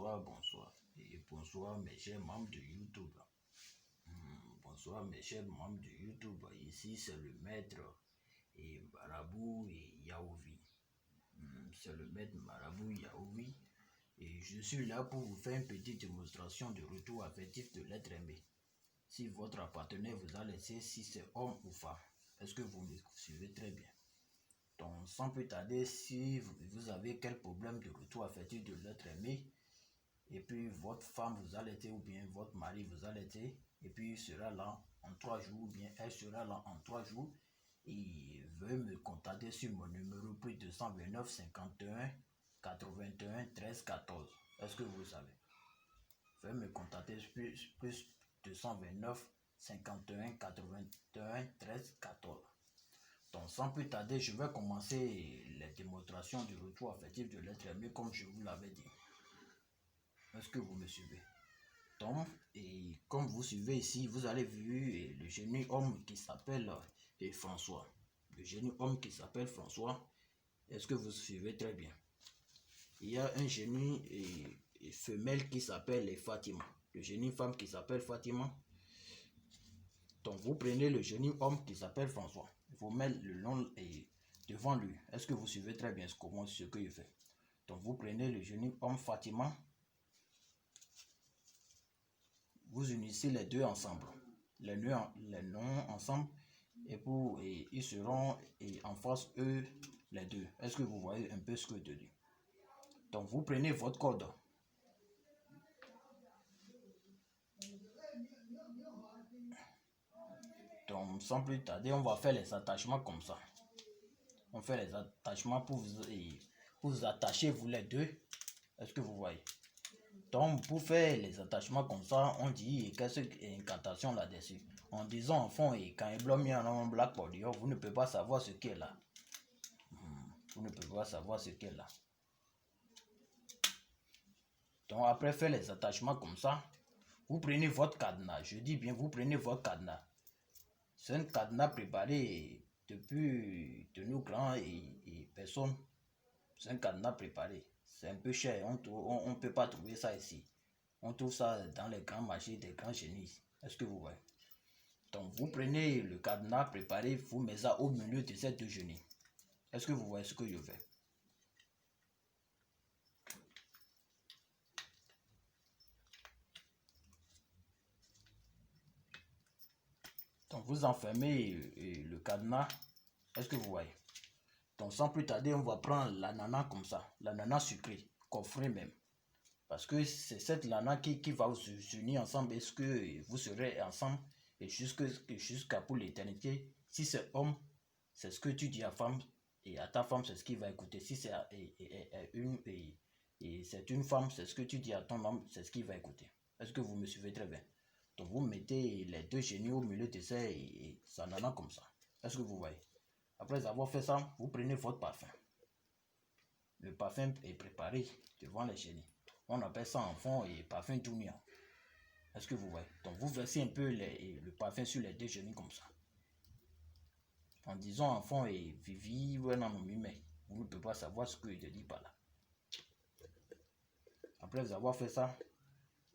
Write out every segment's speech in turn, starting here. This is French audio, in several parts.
Bonsoir. Et bonsoir mes chers membres de YouTube. Bonsoir mes chers membres de YouTube. Ici c'est le maître et Marabout et Yaouvi. C'est le maître Marabout Yaouvi. Et je suis là pour vous faire une petite démonstration de retour affectif de l'être aimé. Si votre partenaire vous a laissé, si c'est homme ou femme. Est-ce que vous me suivez très bien? Donc, sans plus tarder, si vous avez quel problème de retour affectif de l'être aimé, et puis votre femme vous a laissé ou bien votre mari vous a laissé, et puis il sera là en 3 jours ou bien elle sera là en 3 jours, et veuillez me contacter sur mon numéro plus 229 51 81 13 14. Est-ce que vous le savez? Veuillez me contacter plus 229 51 81 13 14. Donc, sans plus tarder, je vais commencer les démonstrations du retour affectif de l'être aimé comme je vous l'avais dit. Est-ce que vous me suivez? Donc, et comme vous suivez ici, vous allez voir le génie homme qui s'appelle François. Le génie homme qui s'appelle François. Est-ce que vous suivez très bien? Il y a un génie femelle qui s'appelle Fatima. Le génie femme qui s'appelle Fatima. Donc, vous prenez le génie homme qui s'appelle François. Vous mettez le nom devant lui. Est-ce que vous suivez très bien ce que je fais? Donc, vous prenez le génie homme Fatima. Vous unissez les deux ensemble. Les noms ensemble. Et ils seront en face, eux, les deux. Est-ce que vous voyez un peu ce que je dis? Donc, vous prenez votre code. Donc, sans plus tarder, on va faire les attachements comme ça. On fait les attachements pour vous attacher, vous les deux. Est-ce que vous voyez? Donc, pour faire les attachements comme ça, on dit quelques incantations là-dessus. En disant en fond, et quand il bloque un black body, vous ne pouvez pas savoir ce qui est là. Vous ne pouvez pas savoir ce qui est là. Donc, après faire les attachements comme ça, vous prenez votre cadenas. Je dis bien, vous prenez votre cadenas. C'est un cadenas préparé depuis de nos grands et personnes. C'est un cadenas préparé. C'est un peu cher. On ne peut pas trouver ça ici. On trouve ça dans les grands marchés des grands génies. Est-ce que vous voyez? Donc, vous prenez le cadenas préparé, vous mettez ça au milieu de ces deux génies. Est-ce que vous voyez ce que je fais? Donc, vous enfermez le cadenas. Est-ce que vous voyez? Donc, sans plus tarder, on va prendre l'ananas comme ça. L'ananas sucré, coffré même. Parce que c'est cette l'ananas qui va vous unir ensemble. Est-ce que vous serez ensemble et jusqu'à pour l'éternité? Si c'est homme, c'est ce que tu dis à femme. Et à ta femme, c'est ce qu'il va écouter. Si c'est une femme, c'est ce que tu dis à ton homme, c'est ce qu'il va écouter. Est-ce que vous me suivez très bien? Donc, vous mettez les deux génies au milieu de ces ananas comme ça. Est-ce que vous voyez? Après avoir fait ça, vous prenez votre parfum. Le parfum est préparé devant les génies. On appelle ça en fond et parfum Dunia. Est-ce que vous voyez? Donc, vous versez un peu le parfum sur les deux génies comme ça. En disant en fond et Vivi, vous ne pouvez pas savoir ce que je dis par là. Après avoir fait ça,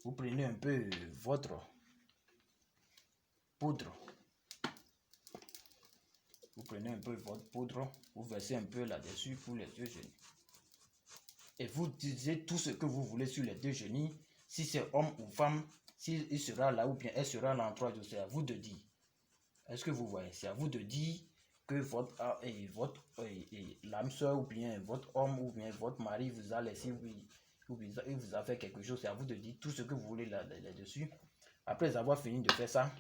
vous prenez un peu votre poudre. Vous prenez un peu votre poudre, vous versez un peu là-dessus pour les deux génies. Et vous disiez tout ce que vous voulez sur les deux génies. Si c'est homme ou femme, s'il sera là ou bien elle sera là en 3 jours, c'est à vous de dire. Est-ce que vous voyez? C'est à vous de dire que l'âme soeur ou bien votre homme ou bien votre mari vous a laissé ou bien il vous a fait quelque chose. C'est à vous de dire tout ce que vous voulez là-dessus. Après avoir fini de faire ça,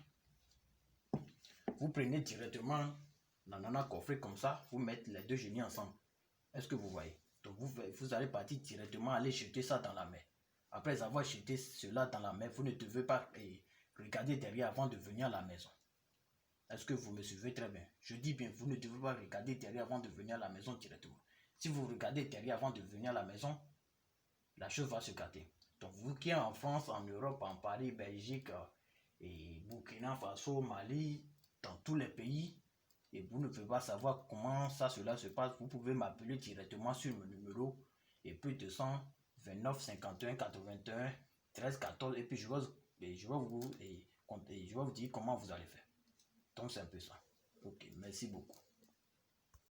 vous prenez directement l'ananas coffré comme ça, vous mettez les deux génies ensemble. Est-ce que vous voyez? Donc vous allez partir directement aller jeter ça dans la mer. Après avoir jeté cela dans la mer, vous ne devez pas regarder derrière avant de venir à la maison. Est-ce que vous me suivez très bien? Je dis bien, vous ne devez pas regarder derrière avant de venir à la maison directement. Si vous regardez derrière avant de venir à la maison, la chose va se gâter. Donc vous qui êtes en France, en Europe, en Paris, Belgique, et Burkina Faso, Mali, dans tous les pays, et vous ne pouvez pas savoir comment cela se passe, vous pouvez m'appeler directement sur mon numéro et plus de 100 29 51 81 13 14 et puis je vais vous dire comment vous allez faire. Donc c'est un peu ça. Ok, merci beaucoup.